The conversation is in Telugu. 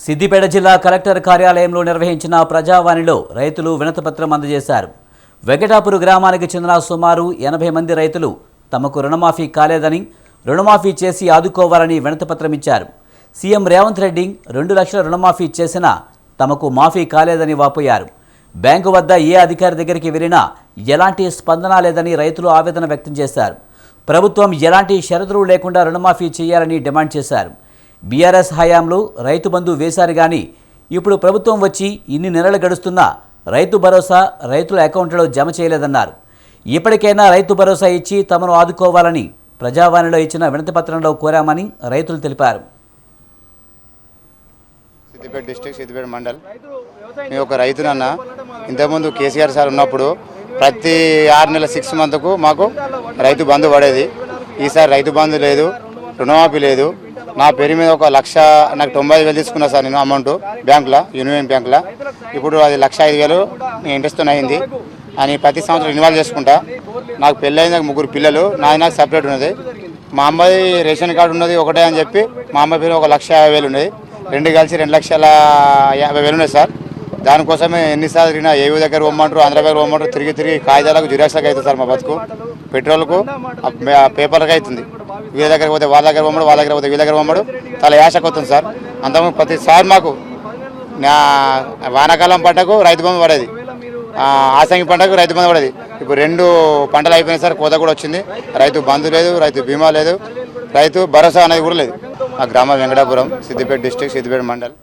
సిద్దిపేట జిల్లా కలెక్టర్ కార్యాలయంలో నిర్వహించిన ప్రజావాణిలో రైతులు వినతిపత్రం అందజేశారు. వెంకటాపురం గ్రామానికి చెందిన సుమారు 80 మంది రైతులు తమకు రుణమాఫీ కాలేదని, రుణమాఫీ చేసి ఆదుకోవాలని వినతిపత్రం ఇచ్చారు. సీఎం రేవంత్ రెడ్డి 2 లక్షల రుణమాఫీ చేసినా తమకు మాఫీ కాలేదని వాపోయారు. బ్యాంకు వద్ద ఏ అధికారి దగ్గరికి వెళ్ళినా ఎలాంటి స్పందన లేదని రైతులు ఆవేదన వ్యక్తం చేశారు. ప్రభుత్వం ఎలాంటి షరతులు లేకుండా రుణమాఫీ చేయాలని డిమాండ్ చేశారు. బీఆర్ఎస్ హయాంలో రైతు బంధు వేశారు కానీ ఇప్పుడు ప్రభుత్వం వచ్చి ఇన్ని నెలలు గడుస్తున్నా రైతు భరోసా రైతుల అకౌంట్లో జమ చేయలేదన్నారు. ఇప్పటికైనా రైతు భరోసా ఇచ్చి తమను ఆదుకోవాలని ప్రజావాణిలో ఇచ్చిన వినతిపత్రంలో కోరామని రైతులు తెలిపారు. సిద్దిపేట డిస్ట్రిక్ట్ సిద్దిపేట మండల్ నేను ఒక రైతునన్న. ఇంతకుముందు కేసీఆర్ సార్ ఉన్నప్పుడు ప్రతి 6 నెలల 6 మంత్కు మాకు రైతు బంధు పడేది. ఈసారి రైతు బంధు లేదు, రుణమాఫీ లేదు. నా పేరు మీద 1,00,000 నాకు 95,000 తీసుకున్నా సార్ నేను అమౌంట్ బ్యాంకులో, యూనియన్ బ్యాంకులో. ఇప్పుడు అది 1,05,000 ఇంట్రెస్ట్తో అయింది అని ప్రతి సంవత్సరం ఇన్వాల్వ్ చేసుకుంటా. నాకు పెళ్ళైంది, నాకు 3 పిల్లలు, నాకు సపరేట్ ఉన్నది. మా అమ్మాయి రేషన్ కార్డు ఉన్నది ఒకటే అని చెప్పి మా అమ్మాయి పేరు 1,50,000 ఉన్నది. 2 కలిసి 2,50,000 ఉన్నాయి సార్. దానికోసమే ఎన్నిసార్లు తిరిగినా ఏవో దగ్గర పోమంటారు, ఆంధ్ర దగ్గర పోమంటారు, తిరిగి కాగితాలకు జిరాక్స్లకు అవుతుంది సార్. మా బతుకు పెట్రోల్కు పేపర్లకు అవుతుంది. వీళ్ళ దగ్గర పోతే వాళ్ళ దగ్గర పోమడు, వాళ్ళ దగ్గర పోతే వీళ్ళ దగ్గర పోమడు, చాలా యాషకు వస్తుంది సార్. అంతకుముందు ప్రతిసారి మాకు వానాకాలం పంటకు రైతు బంధు పడేది, ఆసంగి పంటకు రైతు బంధు పడేది. ఇప్పుడు 2 పంటలు అయిపోయినాయి సార్, కోత కూడా వచ్చింది. రైతు బంధు లేదు, రైతు బీమా లేదు, రైతు భరోసా అనేది కూడా లేదు. మా గ్రామం వెంకటాపురం, సిద్దిపేట డిస్ట్రిక్ట్, సిద్దిపేట మండల్.